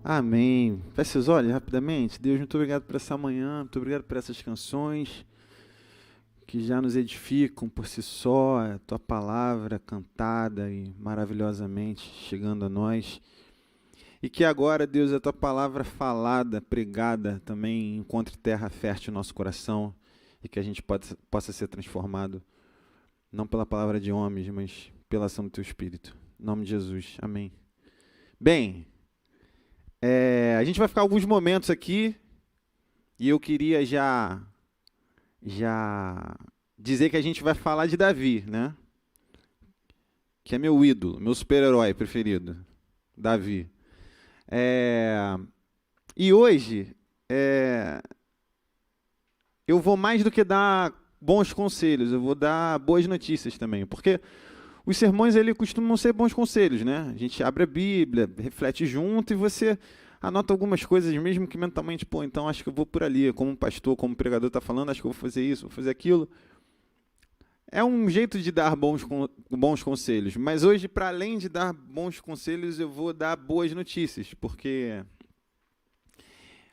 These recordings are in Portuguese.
Amém. Feche seus olhos rapidamente. Deus, muito obrigado por essa manhã, muito obrigado por essas canções que já nos edificam por si só, a tua palavra cantada e maravilhosamente chegando a nós. E que agora, Deus, a tua palavra falada, pregada, também encontre terra fértil no nosso coração e que a gente possa ser transformado, não pela palavra de homens, mas pela ação do teu Espírito. Em nome de Jesus. Amém. Bem, a gente vai ficar alguns momentos aqui e eu queria já dizer que a gente vai falar de Davi, né? Que é meu ídolo, meu super-herói preferido, Davi. E hoje eu vou mais do que dar bons conselhos, eu vou dar boas notícias também, porque os sermões ele costumam ser bons conselhos, né? A gente abre a Bíblia, reflete junto e você anota algumas coisas, mesmo que mentalmente, pô, então acho que eu vou por ali, como um pastor, como um pregador está falando, acho que eu vou fazer isso, vou fazer aquilo. É um jeito de dar bons conselhos, mas hoje, para além de dar bons conselhos, eu vou dar boas notícias, porque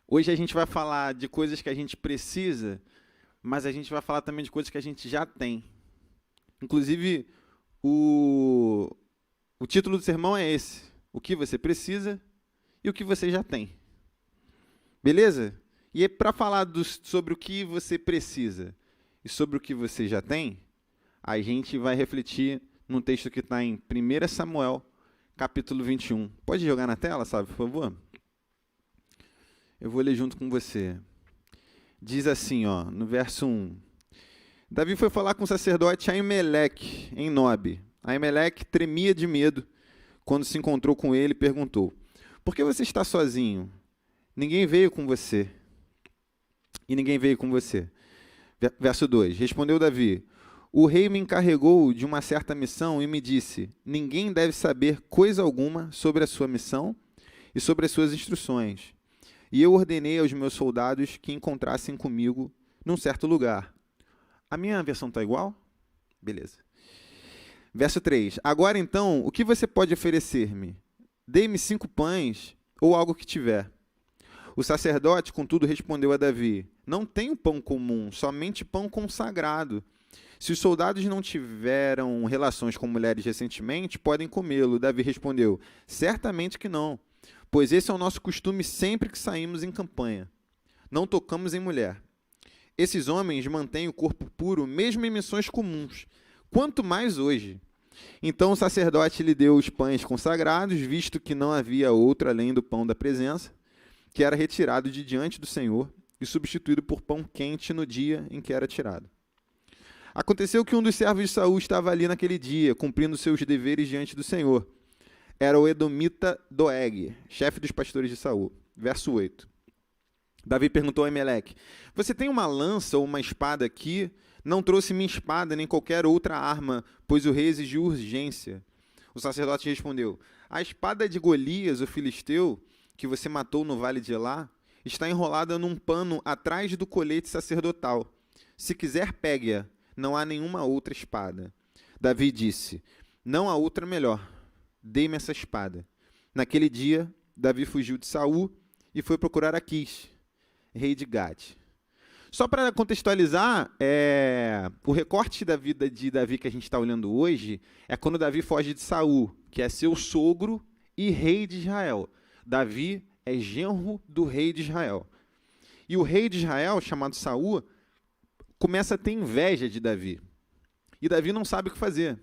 hoje a gente vai falar de coisas que a gente precisa, mas a gente vai falar também de coisas que a gente já tem. Inclusive, o título do sermão é esse: o que você precisa e o que você já tem. Beleza? E para falar sobre o que você precisa e sobre o que você já tem, a gente vai refletir num texto que está em 1 Samuel, capítulo 21. Pode jogar na tela, sabe, por favor? Eu vou ler junto com você. Diz assim, ó, no verso 1. Davi foi falar com o sacerdote Aimeleque, em Nobe. Aimeleque tremia de medo quando se encontrou com ele e perguntou: por que você está sozinho? Ninguém veio com você. E ninguém veio com você. Verso 2. Respondeu Davi: o rei me encarregou de uma certa missão e me disse: ninguém deve saber coisa alguma sobre a sua missão e sobre as suas instruções. E eu ordenei aos meus soldados que encontrassem comigo num certo lugar. A minha versão está igual? Beleza. Verso 3. Agora então, o que você pode oferecer-me? Dê-me 5 pães ou algo que tiver. O sacerdote, contudo, respondeu a Davi: não tenho pão comum, somente pão consagrado. Se os soldados não tiveram relações com mulheres recentemente, podem comê-lo. Davi respondeu: certamente que não, pois esse é o nosso costume sempre que saímos em campanha. Não tocamos em mulher. Esses homens mantêm o corpo puro, mesmo em missões comuns, quanto mais hoje. Então o sacerdote lhe deu os pães consagrados, visto que não havia outro além do pão da presença, que era retirado de diante do Senhor e substituído por pão quente no dia em que era tirado. Aconteceu que um dos servos de Saul estava ali naquele dia, cumprindo seus deveres diante do Senhor. Era o edomita Doeg, chefe dos pastores de Saul. Verso 8. Davi perguntou a Aimeleque: você tem uma lança ou uma espada aqui? Não trouxe minha espada nem qualquer outra arma, pois o rei exigiu urgência. O sacerdote respondeu: a espada de Golias, o filisteu, que você matou no vale de Elá, está enrolada num pano atrás do colete sacerdotal. Se quiser, pegue-a. Não há nenhuma outra espada. Davi disse: não há outra melhor. Dê-me essa espada. Naquele dia, Davi fugiu de Saul e foi procurar Aquis, rei de Gade. Só para contextualizar, o recorte da vida de Davi que a gente está olhando hoje é quando Davi foge de Saul, que é seu sogro e rei de Israel. Davi é genro do rei de Israel. E o rei de Israel, chamado Saul, começa a ter inveja de Davi. E Davi não sabe o que fazer.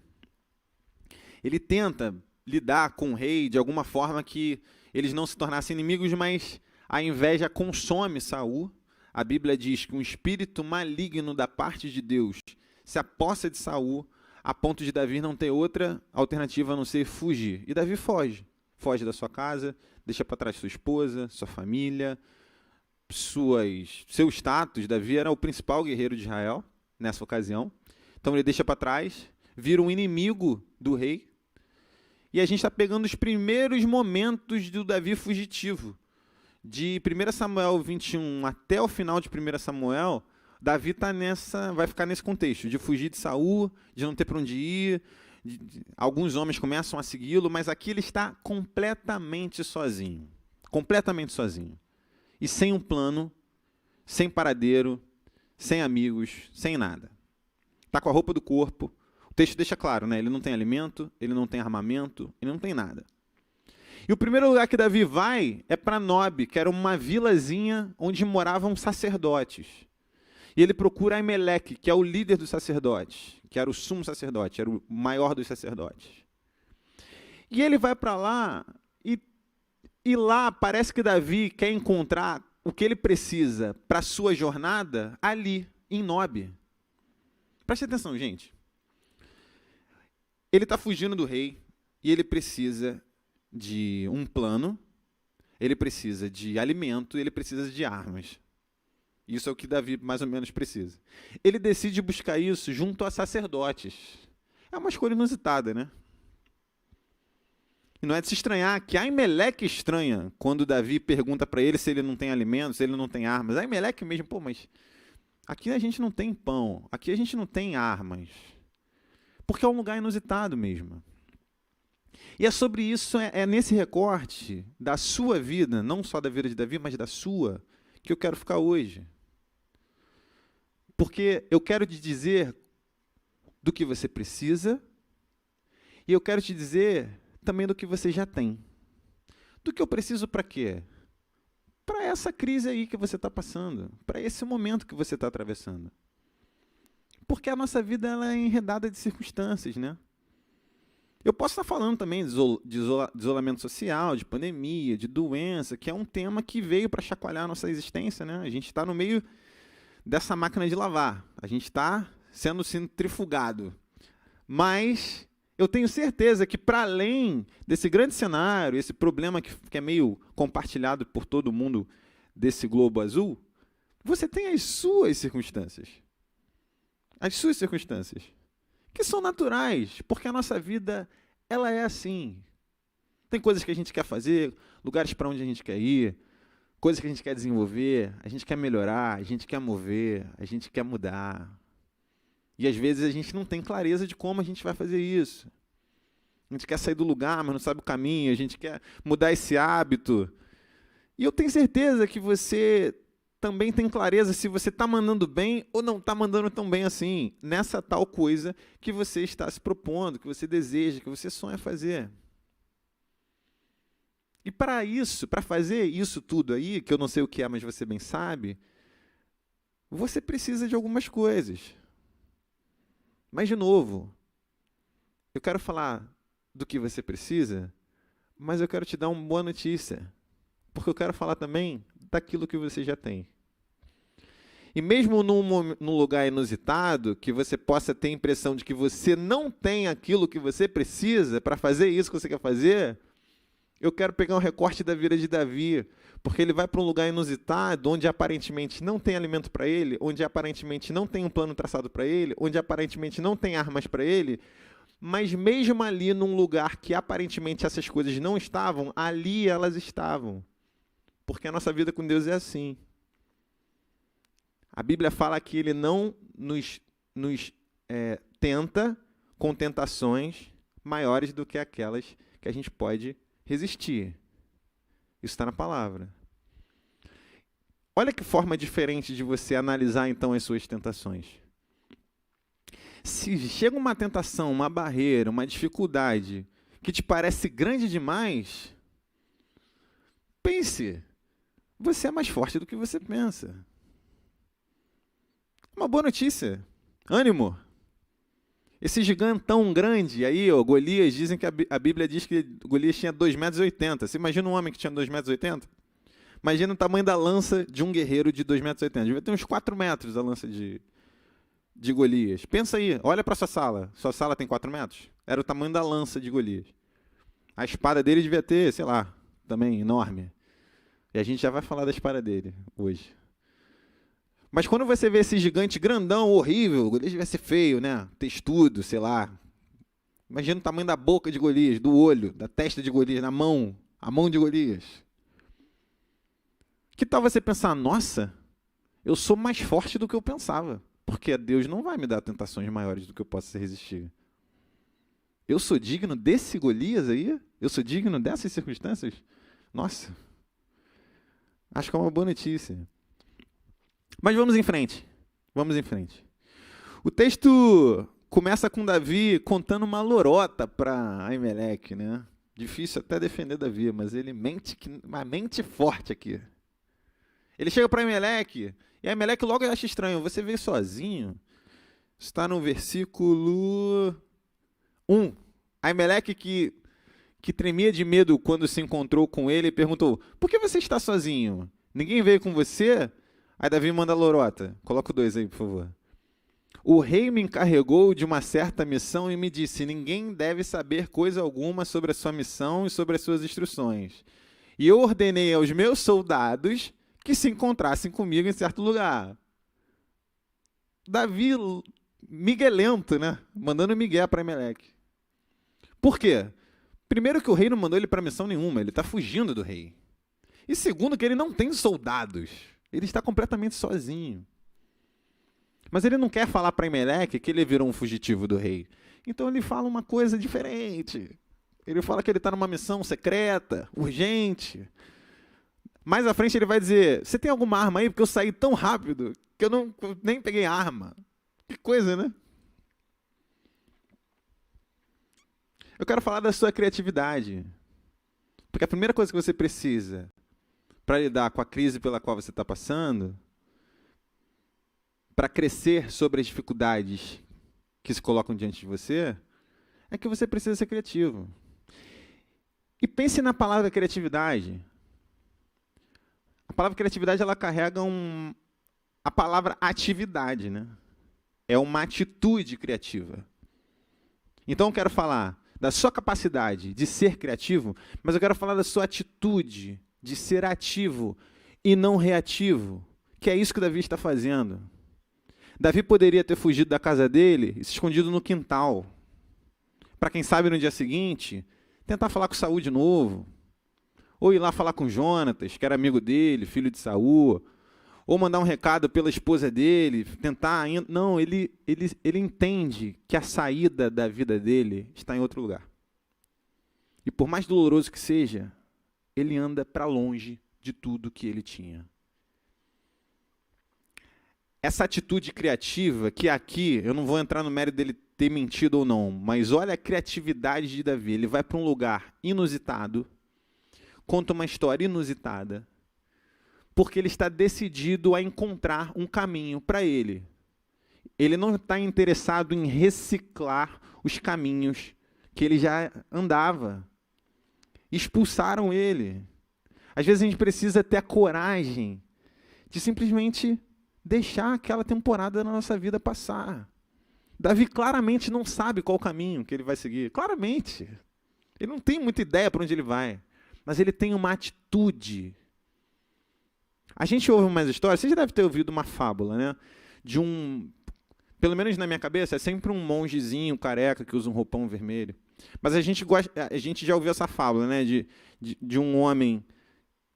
Ele tenta lidar com o rei de alguma forma que eles não se tornassem inimigos, mas a inveja consome Saul. A Bíblia diz que um espírito maligno da parte de Deus se apossa de Saul, a ponto de Davi não ter outra alternativa a não ser fugir. E Davi foge. Foge da sua casa, deixa para trás sua esposa, sua família, seu status. Davi era o principal guerreiro de Israel nessa ocasião. Então ele deixa para trás, vira um inimigo do rei. E a gente está pegando os primeiros momentos do Davi fugitivo. De 1 Samuel 21 até o final de 1 Samuel, Davi vai ficar nesse contexto, de fugir de Saul, de não ter para onde ir. Alguns homens começam a segui-lo, mas aqui ele está completamente sozinho. completamente sozinho. E sem um plano, sem paradeiro, sem amigos, sem nada. Está com a roupa do corpo. O texto deixa claro, né? Ele não tem alimento, ele não tem armamento, ele não tem nada. E o primeiro lugar que Davi vai é para Nob, que era uma vilazinha onde moravam sacerdotes. E ele procura Aimeleque, que é o líder dos sacerdotes, que era o sumo sacerdote, era o maior dos sacerdotes. E ele vai para lá e lá parece que Davi quer encontrar o que ele precisa para a sua jornada ali, em Nob. Preste atenção, gente. Ele está fugindo do rei e ele precisa de um plano, ele precisa de alimento, ele precisa de armas. Isso é o que Davi mais ou menos precisa. Ele decide buscar isso junto a sacerdotes. É uma escolha inusitada, né? E não é de se estranhar que Aimeleque estranha quando Davi pergunta para ele se ele não tem alimentos, se ele não tem armas. Aimeleque mesmo, pô, mas aqui a gente não tem pão, aqui a gente não tem armas. Porque é um lugar inusitado mesmo. E é sobre isso, é nesse recorte da sua vida, não só da vida de Davi, mas da sua, que eu quero ficar hoje. Porque eu quero te dizer do que você precisa e eu quero te dizer também do que você já tem. Do que eu preciso para quê? Para essa crise aí que você está passando, para esse momento que você está atravessando. Porque a nossa vida ela é enredada de circunstâncias, né? Eu posso estar falando também de isolamento social, de pandemia, de doença, que é um tema que veio para chacoalhar a nossa existência, né? A gente está no meio dessa máquina de lavar. A gente está sendo centrifugado. Mas eu tenho certeza que, para além desse grande cenário, esse problema que é meio compartilhado por todo mundo desse globo azul, você tem as suas circunstâncias. As suas circunstâncias. Que são naturais, porque a nossa vida ela é assim. Tem coisas que a gente quer fazer, lugares para onde a gente quer ir, coisas que a gente quer desenvolver, a gente quer melhorar, a gente quer mover, a gente quer mudar. E às vezes a gente não tem clareza de como a gente vai fazer isso. A gente quer sair do lugar, mas não sabe o caminho, a gente quer mudar esse hábito. E eu tenho certeza que você também tem clareza se você está mandando bem ou não está mandando tão bem assim, nessa tal coisa que você está se propondo, que você deseja, que você sonha fazer. E para isso, para fazer isso tudo aí, que eu não sei o que é, mas você bem sabe, você precisa de algumas coisas. Mas, de novo, eu quero falar do que você precisa, mas eu quero te dar uma boa notícia, porque eu quero falar também daquilo que você já tem. E mesmo num lugar inusitado, que você possa ter a impressão de que você não tem aquilo que você precisa para fazer isso que você quer fazer, eu quero pegar um recorte da vida de Davi, porque ele vai para um lugar inusitado, onde aparentemente não tem alimento para ele, onde aparentemente não tem um plano traçado para ele, onde aparentemente não tem armas para ele, mas mesmo ali num lugar que aparentemente essas coisas não estavam, ali elas estavam. Porque a nossa vida com Deus é assim. A Bíblia fala que Ele não nos tenta com tentações maiores do que aquelas que a gente pode resistir. Isso está na palavra. Olha que forma diferente de você analisar, então, as suas tentações. Se chega uma tentação, uma barreira, uma dificuldade que te parece grande demais, pense, você é mais forte do que você pensa. Uma boa notícia. Ânimo. Esse gigantão grande aí, ó, Golias, dizem que a Bíblia diz que Golias tinha 2,80 metros. Você imagina um homem que tinha 2,80 metros? Imagina o tamanho da lança de um guerreiro de 2,80 metros. Devia ter uns 4 metros a lança de Golias. Pensa aí, olha para sua sala. Sua sala tem 4 metros? Era o tamanho da lança de Golias. A espada dele devia ter, sei lá, também enorme. E a gente já vai falar da espada dele hoje. Mas quando você vê esse gigante grandão, horrível, Golias devia ser feio, né? Textudo, sei lá. Imagina o tamanho da boca de Golias, do olho, da testa de Golias, na mão, a mão de Golias. Que tal você pensar, nossa, eu sou mais forte do que eu pensava, porque Deus não vai me dar tentações maiores do que eu possa resistir. Eu sou digno desse Golias aí? Eu sou digno dessas circunstâncias? Nossa, Acho que é uma boa notícia. Mas vamos em frente. Vamos em frente. O texto começa com Davi contando uma lorota para Aimeleque, né? Difícil até defender Davi, mas ele mente, uma mente forte aqui. Ele chega para Aimeleque, e Aimeleque logo acha estranho. Você veio sozinho? Está no versículo 1. Aimeleque, que tremia de medo quando se encontrou com ele, perguntou: por que você está sozinho? Ninguém veio com você? Aí Davi manda a lorota. Coloca o 2 aí, por favor. O rei me encarregou de uma certa missão e me disse: ninguém deve saber coisa alguma sobre a sua missão e sobre as suas instruções. E eu ordenei aos meus soldados que se encontrassem comigo em certo lugar. Davi, miguelento, né? Mandando migué para Aimeleque. Por quê? Primeiro que o rei não mandou ele para missão nenhuma, ele está fugindo do rei. E segundo que ele não tem soldados, ele está completamente sozinho. Mas ele não quer falar para Aimeleque que ele virou um fugitivo do rei. Então ele fala uma coisa diferente. Ele fala que ele está numa missão secreta, urgente. Mais à frente ele vai dizer: você tem alguma arma aí? Porque eu saí tão rápido que eu nem peguei arma. Que coisa, né? Eu quero falar da sua criatividade. Porque a primeira coisa que você precisa para lidar com a crise pela qual você está passando, para crescer sobre as dificuldades que se colocam diante de você, é que você precisa ser criativo. E pense na palavra criatividade. A palavra criatividade, ela carrega a palavra atividade, né? É uma atitude criativa. Então eu quero falar da sua capacidade de ser criativo, mas eu quero falar da sua atitude de ser ativo e não reativo, que é isso que Davi está fazendo. Davi poderia ter fugido da casa dele e se escondido no quintal. Para quem sabe, no dia seguinte, tentar falar com Saul de novo. Ou ir lá falar com Jonatas, que era amigo dele, filho de Saul. Ou mandar um recado pela esposa dele, tentar... Não, ele entende que a saída da vida dele está em outro lugar. E por mais doloroso que seja, ele anda para longe de tudo que ele tinha. Essa atitude criativa, que aqui, eu não vou entrar no mérito dele ter mentido ou não, mas olha a criatividade de Davi. Ele vai para um lugar inusitado, conta uma história inusitada, porque ele está decidido a encontrar um caminho para ele. Ele não está interessado em reciclar os caminhos que ele já andava. Expulsaram ele. Às vezes a gente precisa ter a coragem de simplesmente deixar aquela temporada da nossa vida passar. Davi claramente não sabe qual o caminho que ele vai seguir. Claramente. Ele não tem muita ideia para onde ele vai. Mas ele tem uma atitude. A gente ouve umas histórias, você já deve ter ouvido uma fábula, né? De pelo menos na minha cabeça, é sempre um mongezinho careca que usa um roupão vermelho. Mas a gente já ouviu essa fábula, né? De um homem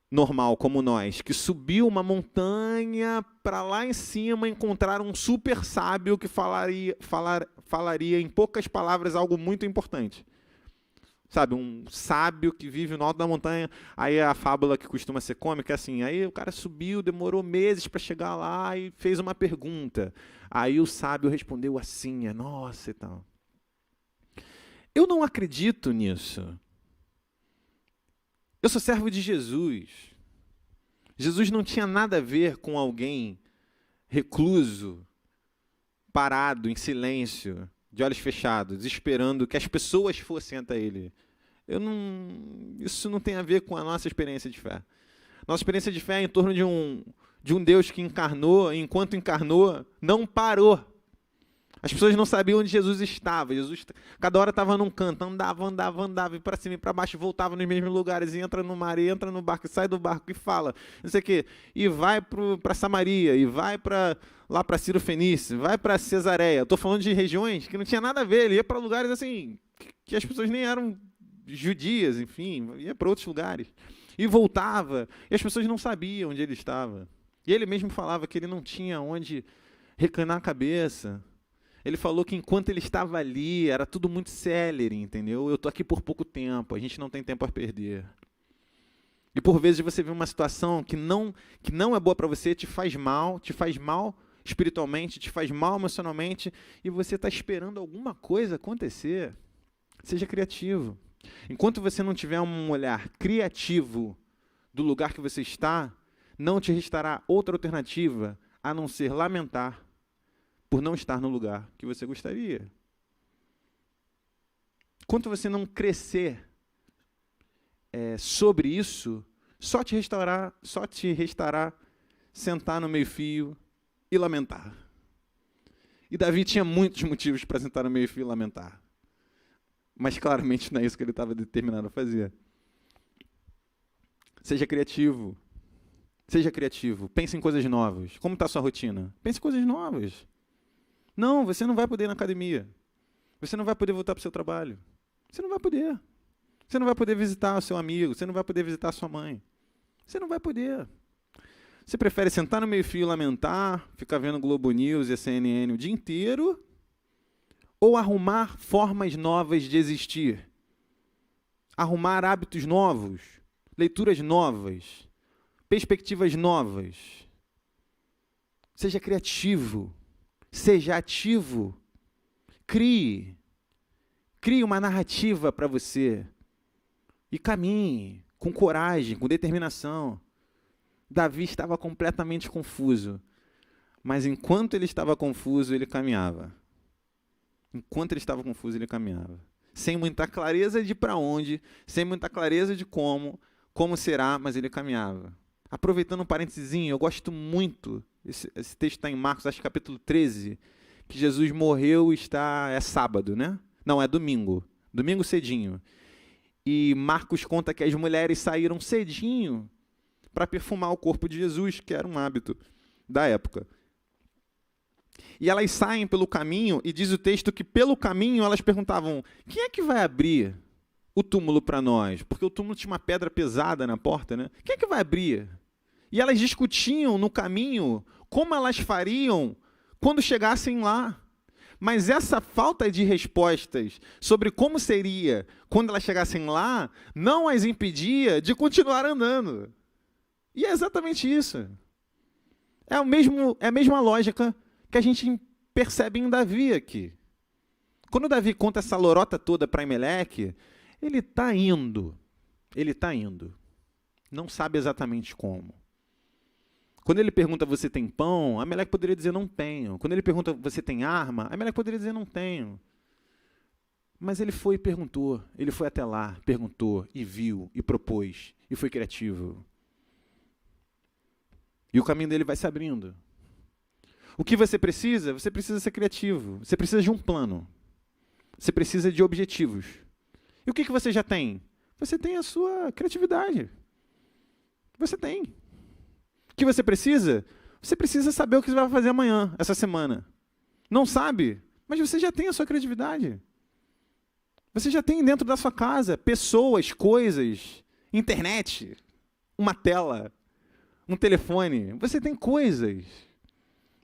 normal, como nós, que subiu uma montanha para lá em cima encontrar um super sábio que falaria em poucas palavras algo muito importante. Sabe, um sábio que vive no alto da montanha. Aí a fábula que costuma ser cômica é assim: aí o cara subiu, demorou meses para chegar lá e fez uma pergunta. Aí o sábio respondeu assim: nossa e tal. Eu não acredito nisso. Eu sou servo de Jesus. Jesus não tinha nada a ver com alguém recluso, parado, em silêncio, de olhos fechados, esperando que as pessoas fossem até ele. Isso não tem a ver com a nossa experiência de fé. Nossa experiência de fé é em torno de um Deus que encarnou, e enquanto encarnou, não parou. As pessoas não sabiam onde Jesus estava. Jesus, cada hora estava num canto, andava, e para cima e para baixo, voltava nos mesmos lugares, e entra no mar, e entra no barco, e sai do barco, e fala, não sei o quê, e vai para Samaria, e vai lá para Ciro Fenício, vai para Cesareia. Estou falando de regiões que não tinha nada a ver, ele ia para lugares assim, que as pessoas nem eram judias, enfim, ia para outros lugares. E voltava, e as pessoas não sabiam onde ele estava. E ele mesmo falava que ele não tinha onde reclinar a cabeça. Ele falou que enquanto ele estava ali, era tudo muito célere, entendeu? Eu estou aqui por pouco tempo, a gente não tem tempo a perder. E por vezes você vê uma situação que não é boa para você, te faz mal espiritualmente, te faz mal emocionalmente, e você está esperando alguma coisa acontecer. Seja criativo. Enquanto você não tiver um olhar criativo do lugar que você está, não te restará outra alternativa a não ser lamentar por não estar no lugar que você gostaria. Enquanto você não crescer sobre isso, só te restará sentar no meio-fio e lamentar. E Davi tinha muitos motivos para sentar no meio-fio e lamentar. Mas claramente não é isso que ele estava determinado a fazer. Seja criativo. Seja criativo. Pense em coisas novas. Como está a sua rotina? Pense em coisas novas. Não, você não vai poder ir na academia. Você não vai poder voltar para o seu trabalho. Você não vai poder. Você não vai poder visitar o seu amigo. Você não vai poder visitar a sua mãe. Você não vai poder. Você prefere sentar no meio-fio e lamentar, ficar vendo Globo News e a CNN o dia inteiro, ou arrumar formas novas de existir? Arrumar hábitos novos, leituras novas, perspectivas novas. Seja criativo, seja ativo, crie uma narrativa para você e caminhe com coragem, com determinação. Davi estava completamente confuso, mas enquanto ele estava confuso, ele caminhava. Enquanto ele estava confuso, ele caminhava. Sem muita clareza de para onde, sem muita clareza de como será, mas ele caminhava. Aproveitando um parênteses, eu gosto muito, esse texto está em Marcos, acho que capítulo 13, que Jesus morreu e é sábado, né? Não, é domingo cedinho. E Marcos conta que as mulheres saíram cedinho para perfumar o corpo de Jesus, que era um hábito da época. E elas saem pelo caminho, e diz o texto que pelo caminho elas perguntavam: quem é que vai abrir o túmulo para nós? Porque o túmulo tinha uma pedra pesada na porta, né? Quem é que vai abrir? E elas discutiam no caminho como elas fariam quando chegassem lá. Mas essa falta de respostas sobre como seria quando elas chegassem lá não as impedia de continuar andando. E é exatamente isso. É a mesma lógica que a gente percebe em Davi aqui. Quando Davi conta essa lorota toda para Emelec, ele está indo. Não sabe exatamente como. Quando ele pergunta, você tem pão? Emelec poderia dizer, não tenho. Quando ele pergunta, você tem arma? Emelec poderia dizer, não tenho. Mas ele foi e perguntou. Ele foi até lá, perguntou, e viu, e propôs, e foi criativo. E o caminho dele vai se abrindo. O que você precisa? Você precisa ser criativo. Você precisa de um plano. Você precisa de objetivos. E o que você já tem? Você tem a sua criatividade. Você tem. O que você precisa? Você precisa saber o que você vai fazer amanhã, essa semana. Não sabe? Mas você já tem a sua criatividade. Você já tem dentro da sua casa pessoas, coisas, internet, uma tela, um telefone. Você tem coisas.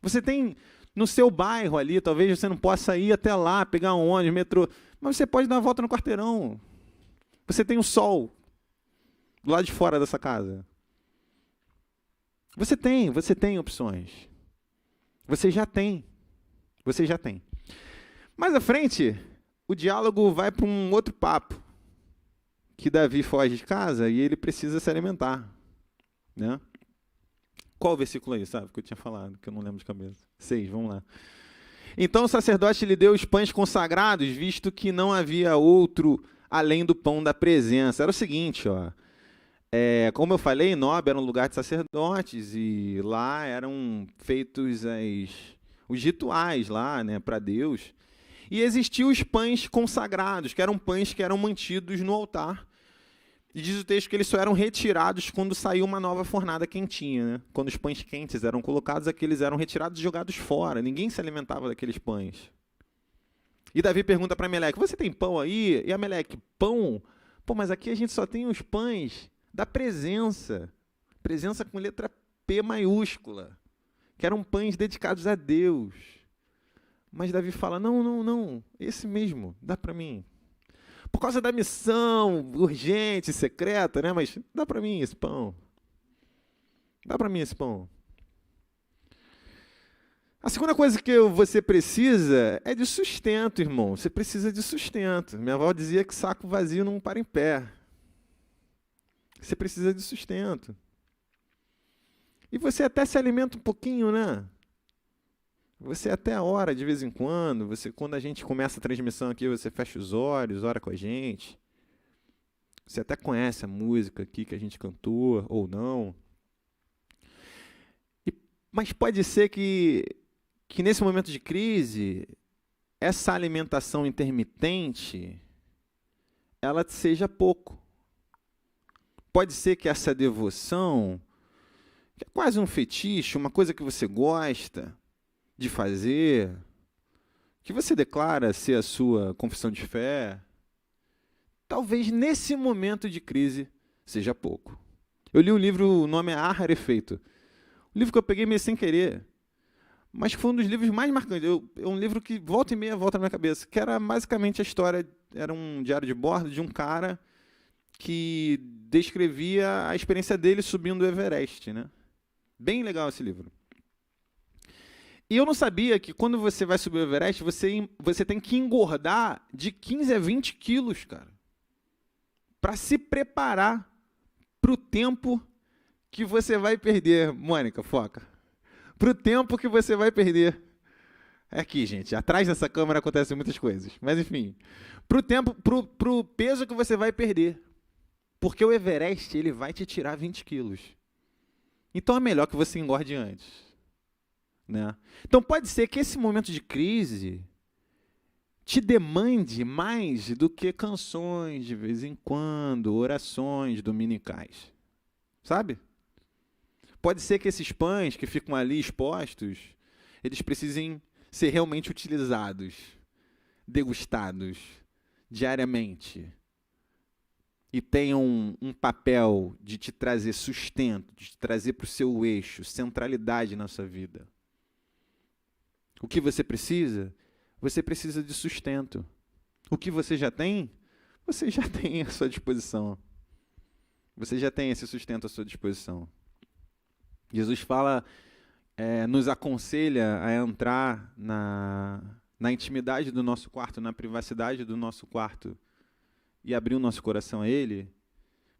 Você tem no seu bairro ali, talvez você não possa ir até lá, pegar um ônibus, metrô, mas você pode dar uma volta no quarteirão. Você tem o sol do lado de fora dessa casa. Você tem opções. Você já tem. Mais à frente, o diálogo vai para um outro papo, que Davi foge de casa e ele precisa se alimentar, né? Qual o versículo aí, sabe, que eu tinha falado, que eu não lembro de cabeça? 6, vamos lá. Então o sacerdote lhe deu os pães consagrados, visto que não havia outro além do pão da presença. Era o seguinte, ó. Como eu falei, Nob era um lugar de sacerdotes, e lá eram feitos os rituais lá, né, para Deus. E existiam os pães consagrados, que eram pães que eram mantidos no altar. E diz o texto que eles só eram retirados quando saiu uma nova fornada quentinha, né? Quando os pães quentes eram colocados, aqueles eram retirados e jogados fora. Ninguém se alimentava daqueles pães. E Davi pergunta para Emelec, você tem pão aí? E Emelec, pão? Pô, mas aqui a gente só tem os pães da presença. Presença com letra P maiúscula. Que eram pães dedicados a Deus. Mas Davi fala, não, esse mesmo, dá para mim. por causa da missão urgente, secreta, né? Mas dá para mim esse pão. Dá para mim esse pão. A segunda coisa que você precisa é de sustento, irmão. Você precisa de sustento. Minha avó dizia que saco vazio não para em pé. Você precisa de sustento. E você até se alimenta um pouquinho, né? Você até ora de vez em quando. Quando a gente começa a transmissão aqui, você fecha os olhos, ora com a gente. Você até conhece a música aqui que a gente cantou, ou não. Mas pode ser que nesse momento de crise, essa alimentação intermitente, ela seja pouco. Pode ser que essa devoção, que é quase um fetiche, uma coisa que você gosta de fazer, que você declara ser a sua confissão de fé, talvez nesse momento de crise seja pouco. Eu li um livro, o nome é Ar Rarefeito. Um livro que eu peguei meio sem querer, mas que foi um dos livros mais marcantes. É um livro que volta e meia volta na minha cabeça, que era basicamente a história, era um diário de bordo de um cara que descrevia a experiência dele subindo o Everest, né? Bem legal esse livro. E eu não sabia que quando você vai subir o Everest, você tem que engordar de 15 a 20 quilos, cara, para se preparar para o tempo que você vai perder. Mônica, foca. Para o tempo que você vai perder. É aqui, gente. Atrás dessa câmera acontecem muitas coisas. Mas, enfim. Pro peso que você vai perder. Porque o Everest, ele vai te tirar 20 quilos. Então, é melhor que você engorde antes. Né? Então, pode ser que esse momento de crise te demande mais do que canções de vez em quando, orações dominicais. Sabe? Pode ser que esses pães que ficam ali expostos, eles precisem ser realmente utilizados, degustados diariamente e tenham um papel de te trazer sustento, de te trazer para o seu eixo, centralidade na sua vida. O que você precisa? Você precisa de sustento. O que você já tem? Você já tem à sua disposição. Você já tem esse sustento à sua disposição. Jesus fala, nos aconselha a entrar na intimidade do nosso quarto, na privacidade do nosso quarto e abrir o nosso coração a Ele,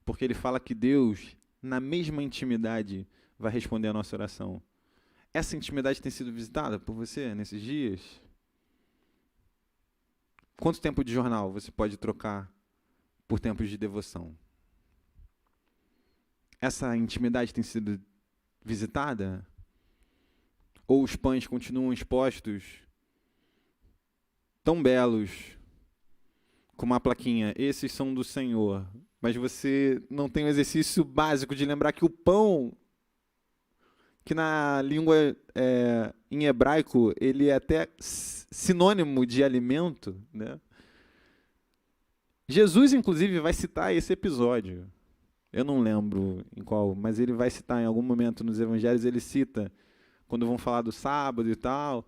porque Ele fala que Deus, na mesma intimidade, vai responder a nossa oração. Essa intimidade tem sido visitada por você nesses dias? Quanto tempo de jornal você pode trocar por tempos de devoção? Essa intimidade tem sido visitada? Ou os pães continuam expostos, tão belos, com uma plaquinha, esses são do Senhor, mas você não tem o exercício básico de lembrar que o pão, que na língua em hebraico, ele é até sinônimo de alimento, né? Jesus, inclusive, vai citar esse episódio. Eu não lembro em qual, mas ele vai citar em algum momento nos evangelhos, ele cita, quando vão falar do sábado e tal,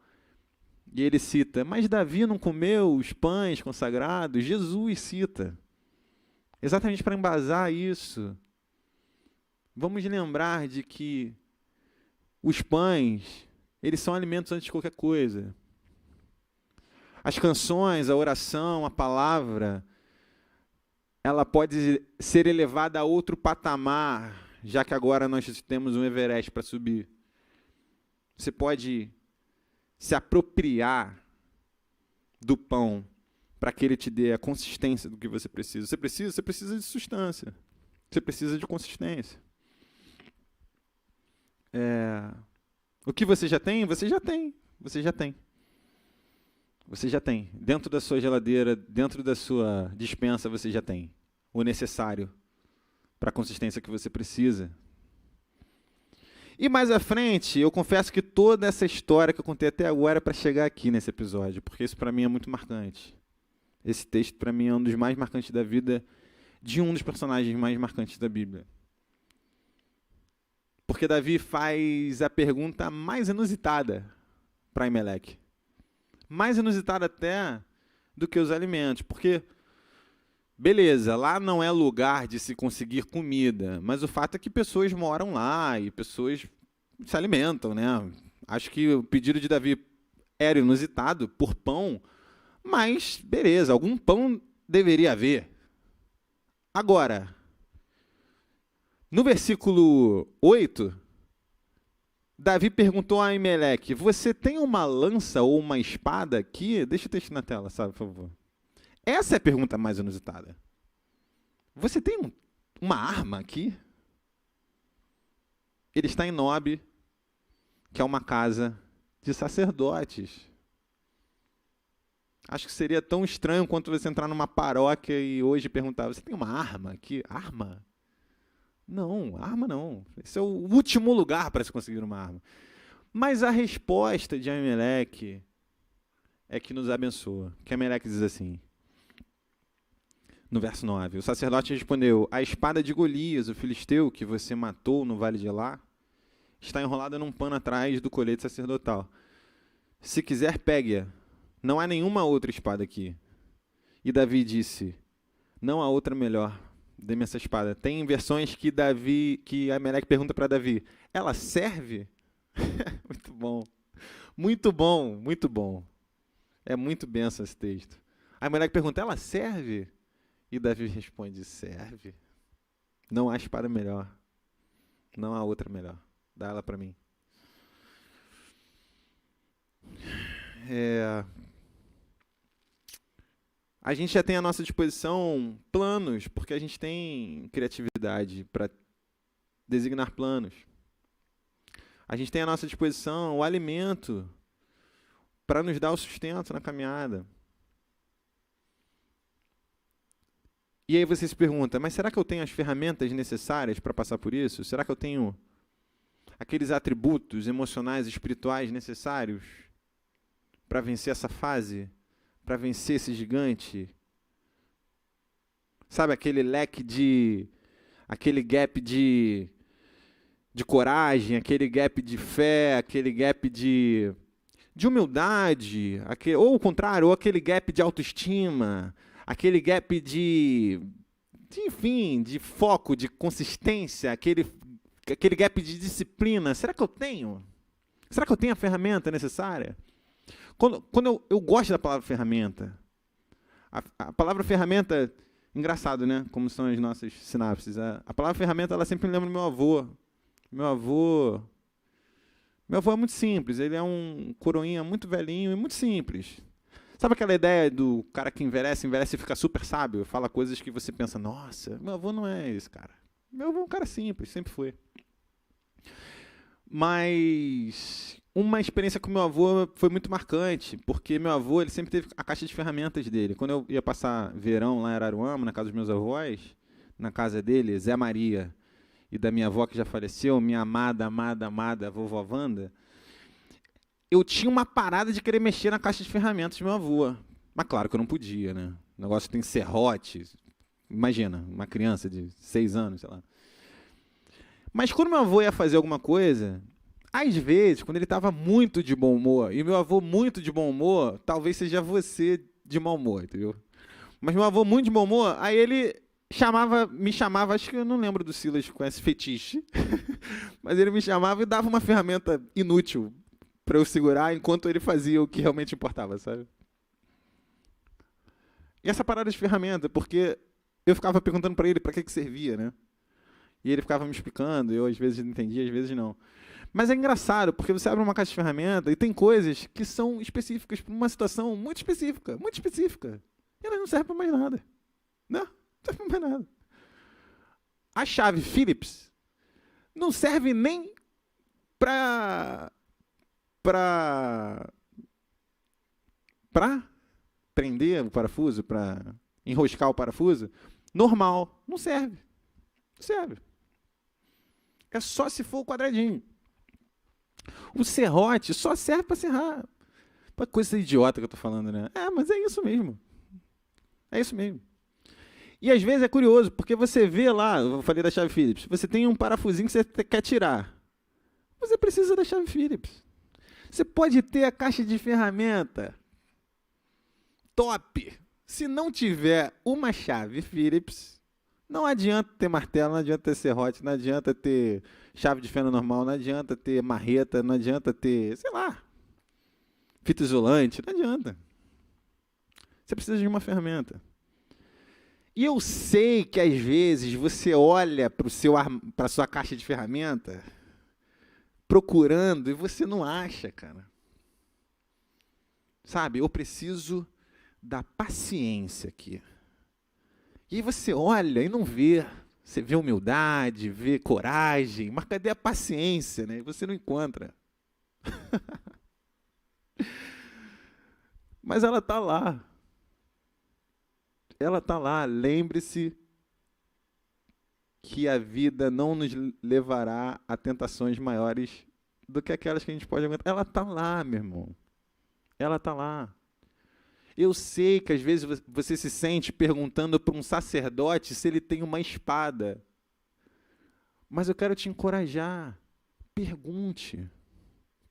e ele cita, mas Davi não comeu os pães consagrados? Jesus cita, exatamente para embasar isso. Vamos lembrar de que os pães, eles são alimentos antes de qualquer coisa. As canções, a oração, a palavra, ela pode ser elevada a outro patamar, já que agora nós temos um Everest para subir. Você pode se apropriar do pão para que ele te dê a consistência do que você precisa. Você precisa de substância. Você precisa de consistência. O que você já tem? Você já tem. Você já tem. Você já tem. Dentro da sua geladeira, dentro da sua despensa, você já tem o necessário para a consistência que você precisa. E mais à frente, eu confesso que toda essa história que eu contei até agora é para chegar aqui nesse episódio, porque isso para mim é muito marcante. Esse texto para mim é um dos mais marcantes da vida, de um dos personagens mais marcantes da Bíblia. Porque Davi faz a pergunta mais inusitada para Emelec. Mais inusitada até do que os alimentos. Porque beleza, lá não é lugar de se conseguir comida, mas o fato é que pessoas moram lá e pessoas se alimentam, né? Acho que o pedido de Davi era inusitado por pão, mas beleza, algum pão deveria haver. Agora, no versículo 8, Davi perguntou a Aimeleque: você tem uma lança ou uma espada aqui? Deixa o texto na tela, sabe, por favor. Essa é a pergunta mais inusitada. Você tem uma arma aqui? Ele está em Nob, que é uma casa de sacerdotes. Acho que seria tão estranho quanto você entrar numa paróquia e hoje perguntar: você tem uma arma aqui? Arma? Não, arma não. Esse é o último lugar para se conseguir uma arma. Mas a resposta de Aimeleque é que nos abençoa. Que Aimeleque diz assim, no verso 9: o sacerdote respondeu: a espada de Golias, o filisteu, que você matou no vale de Elá, está enrolada num pano atrás do colete sacerdotal. Se quiser, pegue-a. Não há nenhuma outra espada aqui. E Davi disse: não há outra melhor. Dê-me essa espada. Tem versões que Aimeleque pergunta para Davi: ela serve? Muito bom. Muito bom, muito bom. É muito benção esse texto. Aimeleque pergunta: ela serve? E Davi responde: serve. Não há espada melhor. Não há outra melhor. Dá ela para mim. A gente já tem à nossa disposição planos, porque a gente tem criatividade para designar planos. A gente tem à nossa disposição o alimento para nos dar o sustento na caminhada. E aí você se pergunta: mas será que eu tenho as ferramentas necessárias para passar por isso? Será que eu tenho aqueles atributos emocionais e espirituais necessários para vencer essa fase? Para vencer esse gigante? Sabe, aquele gap de coragem, aquele gap de fé, aquele gap de humildade, ou o contrário, ou aquele gap de autoestima, aquele gap enfim, de foco, de consistência, aquele gap de disciplina. Será que eu tenho? Será que eu tenho a ferramenta necessária? Quando eu gosto da palavra ferramenta, a palavra ferramenta, engraçado, né? Como são as nossas sinapses. A palavra ferramenta, ela sempre me lembra do meu avô. Meu avô é muito simples, ele é um coroinha muito velhinho e muito simples. Sabe aquela ideia do cara que envelhece e fica super sábio, fala coisas que você pensa: nossa, meu avô não é esse cara. Meu avô é um cara simples, sempre foi. Mas uma experiência com meu avô foi muito marcante, porque meu avô ele sempre teve a caixa de ferramentas dele. Quando eu ia passar verão lá em Araruama, na casa dos meus avós, na casa dele, Zé Maria, e da minha avó que já faleceu, minha amada vovó Wanda, eu tinha uma parada de querer mexer na caixa de ferramentas do meu avô. Mas claro que eu não podia, né? O negócio tem serrote. Imagina, uma criança de 6 anos, sei lá. Mas quando meu avô ia fazer alguma coisa, às vezes, quando ele estava muito de bom humor, e meu avô muito de bom humor, talvez seja você de mau humor, entendeu? Mas meu avô muito de bom humor, aí ele me chamava, acho que eu não lembro do Silas com esse fetiche, mas ele me chamava e dava uma ferramenta inútil para eu segurar enquanto ele fazia o que realmente importava, sabe? E essa parada de ferramenta, porque eu ficava perguntando para ele para que servia, né? E ele ficava me explicando, eu às vezes entendia, às vezes não. Mas é engraçado, porque você abre uma caixa de ferramenta e tem coisas que são específicas para uma situação muito específica, muito específica. E elas não servem para mais nada. Não serve para mais nada. A chave Phillips não serve nem para prender o parafuso, para enroscar o parafuso. Normal, não serve. Não serve. É só se for o quadradinho. O serrote só serve para serrar. Pô, coisa idiota que eu estou falando, né? Mas é isso mesmo. É isso mesmo. E às vezes é curioso, porque você vê lá, eu falei da chave Phillips, você tem um parafusinho que você quer tirar. Você precisa da chave Phillips. Você pode ter a caixa de ferramenta top, Se não tiver uma chave Phillips, não adianta ter martelo, não adianta ter serrote, não adianta ter chave de fenda normal, não adianta ter marreta, não adianta ter, sei lá, fita isolante, não adianta. Você precisa de uma ferramenta. E eu sei que às vezes você olha para a sua caixa de ferramenta procurando e você não acha, cara. Sabe, eu preciso da paciência aqui. E aí você olha e não vê. Você vê humildade, vê coragem, mas cadê a paciência, né? Você não encontra. Mas ela está lá. Ela está lá. Lembre-se que a vida não nos levará a tentações maiores do que aquelas que a gente pode aguentar. Ela está lá, meu irmão. Ela está lá. Eu sei que às vezes você se sente perguntando para um sacerdote se ele tem uma espada. Mas eu quero te encorajar. Pergunte.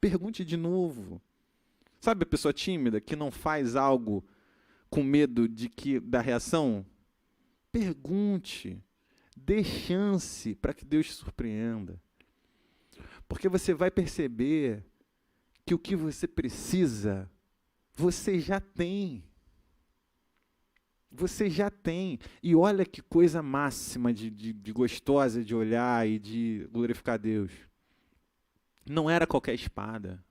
Pergunte de novo. Sabe a pessoa tímida que não faz algo com medo da reação? Pergunte. Dê chance para que Deus te surpreenda. Porque você vai perceber que o que você precisa, você já tem. Você já tem. E olha que coisa máxima de gostosa de olhar e de glorificar a Deus. Não era qualquer espada.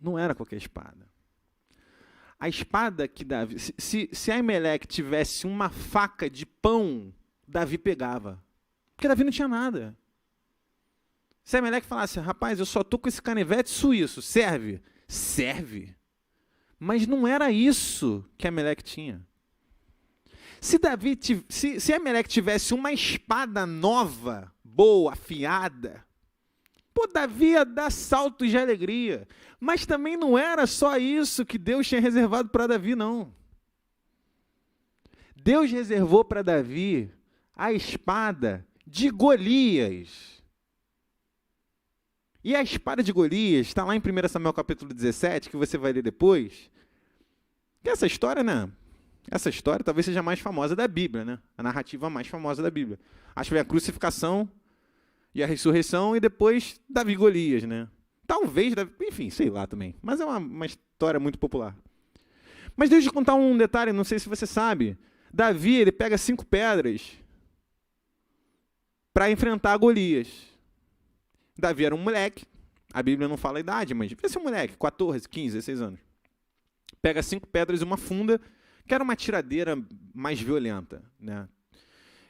Não era qualquer espada. A espada que Davi... Se Aimeleque tivesse uma faca de pão, Davi pegava. Porque Davi não tinha nada. Se Aimeleque falasse, rapaz, eu só estou com esse canivete suíço, serve? Serve. Mas não era isso que Aimeleque tinha. Se Aimeleque tivesse uma espada nova, boa, afiada, Davi ia dar saltos de alegria. Mas também não era só isso que Deus tinha reservado para Davi, não. Deus reservou para Davi a espada de Golias. E a espada de Golias está lá em 1 Samuel capítulo 17, que você vai ler depois. E essa história, né? Essa história talvez seja a mais famosa da Bíblia, né? A narrativa mais famosa da Bíblia. Acho que foi a crucificação e a ressurreição e depois Davi e Golias, né? Talvez, enfim, sei lá também. Mas é uma história muito popular. Mas deixa eu te contar um detalhe, não sei se você sabe. Davi, ele pega 5 pedras para enfrentar Golias. Davi era um moleque. A Bíblia não fala a idade, mas devia ser um moleque, 14, 15, 16 anos. Pega 5 pedras e uma funda, que era uma tiradeira mais violenta, né?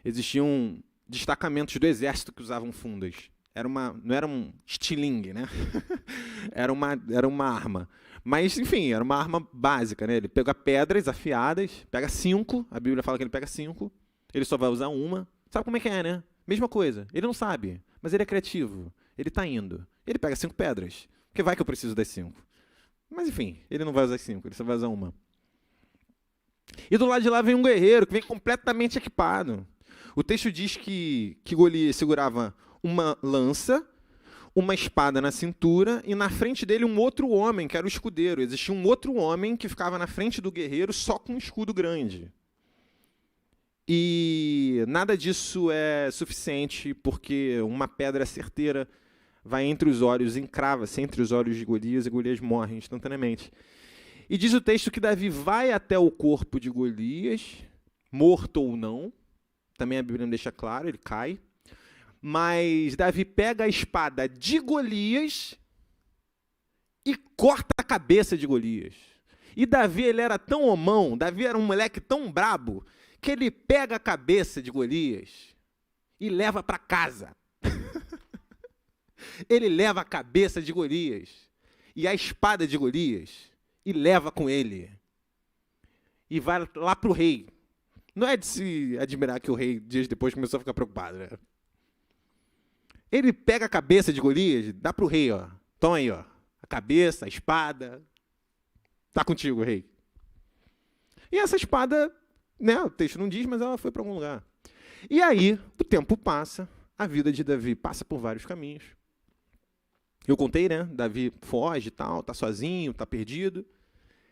Existiam destacamentos do exército que usavam fundas. Não era um estilingue, né? era uma arma. Mas, enfim, era uma arma básica, né? Ele pega pedras afiadas, pega 5, a Bíblia fala que ele pega 5, ele só vai usar uma. Sabe como é que é, né? Mesma coisa. Ele não sabe, mas ele é criativo. Ele está indo. Ele pega 5 pedras, porque vai que eu preciso das 5. Mas, enfim, ele não vai usar as 5, ele só vai usar uma. E do lado de lá vem um guerreiro que vem completamente equipado. O texto diz que Golias segurava uma lança, uma espada na cintura, e na frente dele um outro homem, que era o escudeiro. Existia um outro homem que ficava na frente do guerreiro só com um escudo grande. E nada disso é suficiente, porque uma pedra certeira vai entre os olhos, encrava-se entre os olhos de Golias, e Golias morre instantaneamente. E diz o texto que Davi vai até o corpo de Golias, morto ou não, também a Bíblia não deixa claro, ele cai, mas Davi pega a espada de Golias e corta a cabeça de Golias. E Davi, ele era tão homão, Davi era um moleque tão brabo, que ele pega a cabeça de Golias e leva para casa. Ele leva a cabeça de Golias e a espada de Golias e leva com ele. E vai lá para o rei. Não é de se admirar que o rei, dias depois, começou a ficar preocupado, né? Ele pega a cabeça de Golias, dá para o rei, ó. Toma aí, ó. A cabeça, a espada. Tá contigo, rei. E essa espada, né, o texto não diz, mas ela foi para algum lugar. E aí, o tempo passa, a vida de Davi passa por vários caminhos. Eu contei, né? Davi foge e tal, tá sozinho, tá perdido.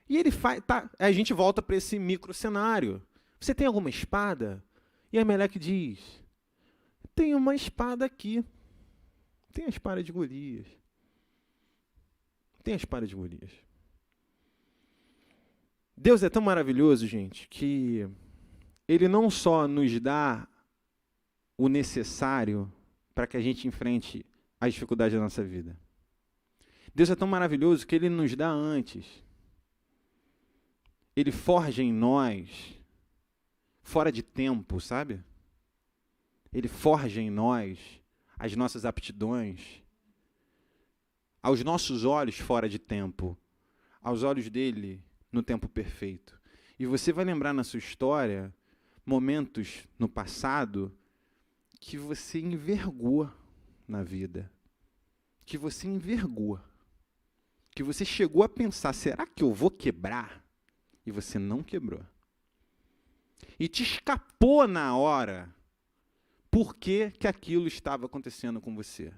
E ele faz, tá, a gente volta para esse micro cenário. Você tem alguma espada? E Amaleque diz, tem uma espada aqui. Tem a espada de Golias. Tem a espada de Golias. Deus é tão maravilhoso, gente, que Ele não só nos dá o necessário para que a gente enfrente as dificuldades da nossa vida. Deus é tão maravilhoso que Ele nos dá antes. Ele forja em nós, fora de tempo, sabe? Ele forja em nós as nossas aptidões, aos nossos olhos fora de tempo, aos olhos dele no tempo perfeito. E você vai lembrar na sua história momentos no passado que você envergou na vida, que você envergou, que você chegou a pensar, será que eu vou quebrar? E você não quebrou. E te escapou na hora por que aquilo estava acontecendo com você.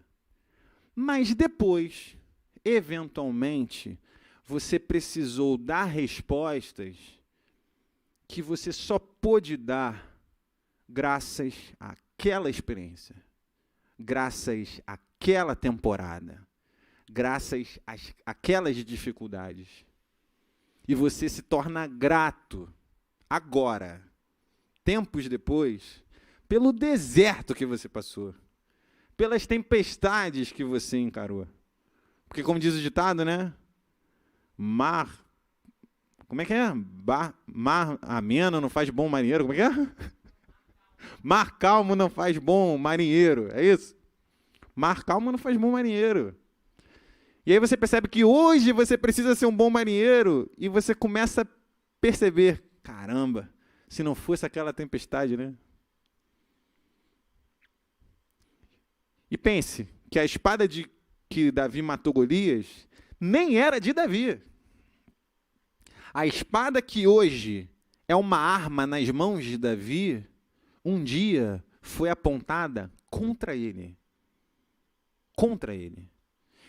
Mas depois, eventualmente, você precisou dar respostas que você só pôde dar graças àquela experiência, graças àquela temporada, graças àquelas dificuldades. E você se torna grato agora, tempos depois, pelo deserto que você passou, pelas tempestades que você encarou. Porque, como diz o ditado, né? Como é que é? Mar ameno não faz bom marinheiro. Como é que é? Mar calmo não faz bom marinheiro. É isso? Mar calmo não faz bom marinheiro. E aí você percebe que hoje você precisa ser um bom marinheiro e você começa a perceber, caramba, se não fosse aquela tempestade, né? E pense que a espada que Davi matou Golias nem era de Davi. A espada que hoje é uma arma nas mãos de Davi, um dia foi apontada contra ele. Contra ele.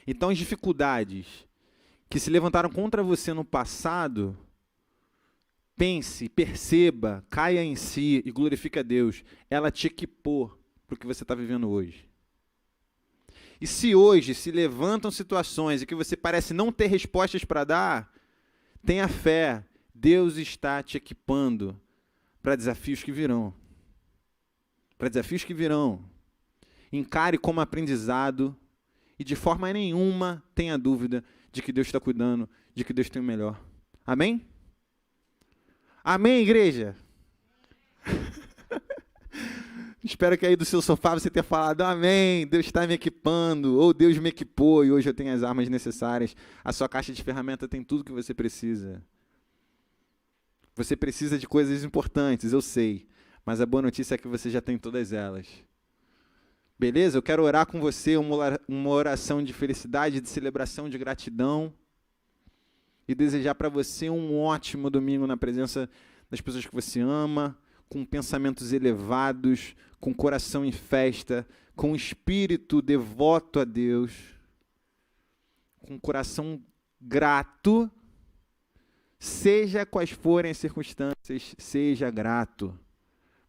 Então as dificuldades que se levantaram contra você no passado, pense, perceba, caia em si e glorifique a Deus. Ela te equipou para o que você está vivendo hoje. E se hoje se levantam situações em que você parece não ter respostas para dar, tenha fé, Deus está te equipando para desafios que virão. Para desafios que virão. Encare como aprendizado e de forma nenhuma tenha dúvida de que Deus está cuidando, de que Deus tem o melhor. Amém? Amém, igreja? Espero que aí do seu sofá você tenha falado, amém, Deus está me equipando, ou Deus me equipou e hoje eu tenho as armas necessárias. A sua caixa de ferramentas tem tudo que você precisa. Você precisa de coisas importantes, eu sei, mas a boa notícia é que você já tem todas elas. Beleza? Eu quero orar com você uma oração de felicidade, de celebração, de gratidão e desejar para você um ótimo domingo na presença das pessoas que você ama, com pensamentos elevados, com coração em festa, com espírito devoto a Deus, com coração grato, seja quais forem as circunstâncias, seja grato,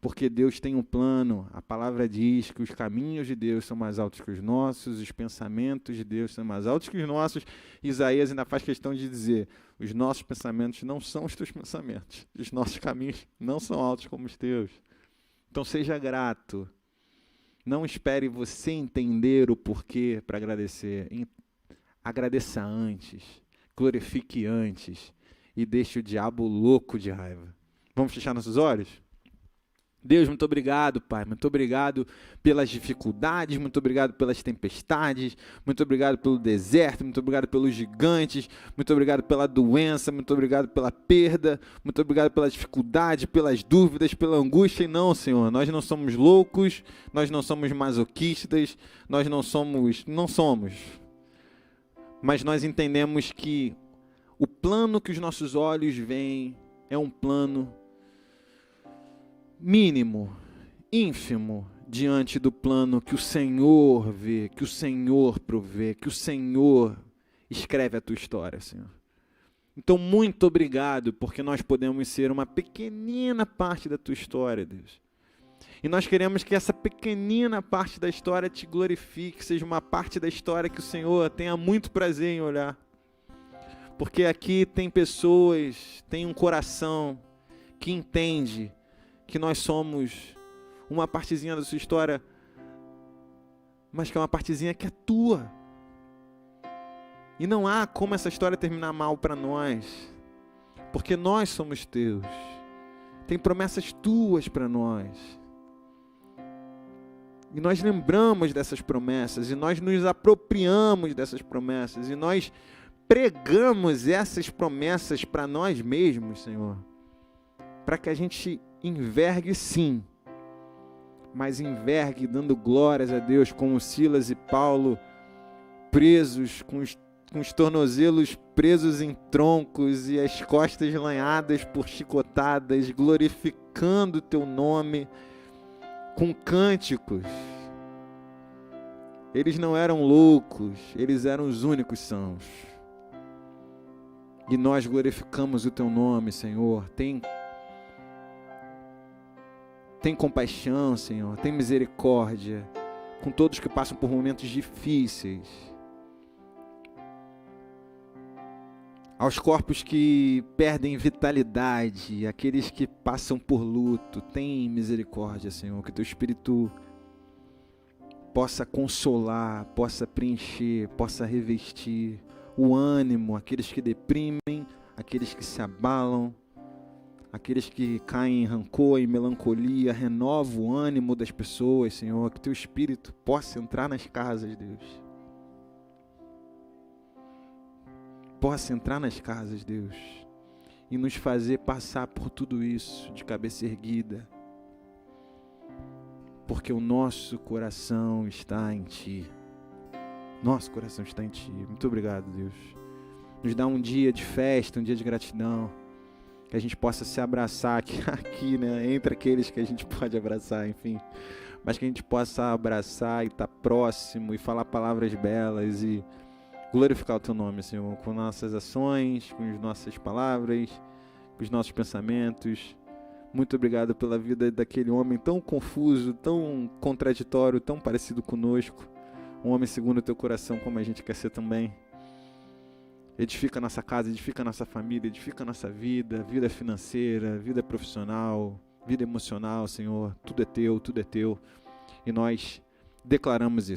porque Deus tem um plano. A palavra diz que os caminhos de Deus são mais altos que os nossos, os pensamentos de Deus são mais altos que os nossos. Isaías ainda faz questão de dizer, os nossos pensamentos não são os teus pensamentos, os nossos caminhos não são altos como os teus. Então seja grato, não espere você entender o porquê para agradecer, agradeça antes, glorifique antes e deixe o diabo louco de raiva. Vamos fechar nossos olhos? Deus, muito obrigado, Pai, muito obrigado pelas dificuldades, muito obrigado pelas tempestades, muito obrigado pelo deserto, muito obrigado pelos gigantes, muito obrigado pela doença, muito obrigado pela perda, muito obrigado pela dificuldade, pelas dúvidas, pela angústia. E não, Senhor, nós não somos loucos, nós não somos masoquistas, nós não somos, mas nós entendemos que o plano que os nossos olhos veem é um plano mínimo, ínfimo, diante do plano que o Senhor vê, que o Senhor provê, que o Senhor escreve a tua história, Senhor. Então, muito obrigado, porque nós podemos ser uma pequenina parte da tua história, Deus. E nós queremos que essa pequenina parte da história te glorifique, seja uma parte da história que o Senhor tenha muito prazer em olhar. Porque aqui tem pessoas, tem um coração que entende que nós somos uma partezinha da sua história, mas que é uma partezinha que é tua. E não há como essa história terminar mal para nós, porque nós somos teus. Tem promessas tuas para nós. E nós lembramos dessas promessas, e nós nos apropriamos dessas promessas, e nós pregamos essas promessas para nós mesmos, Senhor, para que a gente envergue sim, mas envergue dando glórias a Deus, como Silas e Paulo, presos, com os tornozelos presos em troncos e as costas lanhadas por chicotadas, glorificando o teu nome, com cânticos. Eles não eram loucos, eles eram os únicos sãos. E nós glorificamos o teu nome, Senhor. Tem compaixão, Senhor. Tem misericórdia com todos que passam por momentos difíceis. Aos corpos que perdem vitalidade, aqueles que passam por luto, tem misericórdia, Senhor, que teu Espírito possa consolar, possa preencher, possa revestir o ânimo, aqueles que deprimem, aqueles que se abalam, aqueles que caem em rancor, em melancolia, renova o ânimo das pessoas, Senhor, que teu Espírito possa entrar nas casas, Deus. Possa entrar nas casas, Deus, e nos fazer passar por tudo isso de cabeça erguida, porque o nosso coração está em Ti. Nosso coração está em Ti. Muito obrigado, Deus. Nos dá um dia de festa, um dia de gratidão, que a gente possa se abraçar aqui, né, entre aqueles que a gente pode abraçar, enfim, mas que a gente possa abraçar e estar próximo e falar palavras belas e glorificar o Teu nome, Senhor, com nossas ações, com as nossas palavras, com os nossos pensamentos. Muito obrigado pela vida daquele homem tão confuso, tão contraditório, tão parecido conosco. Um homem segundo o Teu coração, como a gente quer ser também. Edifica a nossa casa, edifica a nossa família, edifica a nossa vida, vida financeira, vida profissional, vida emocional, Senhor. Tudo é Teu, tudo é Teu. E nós declaramos isso.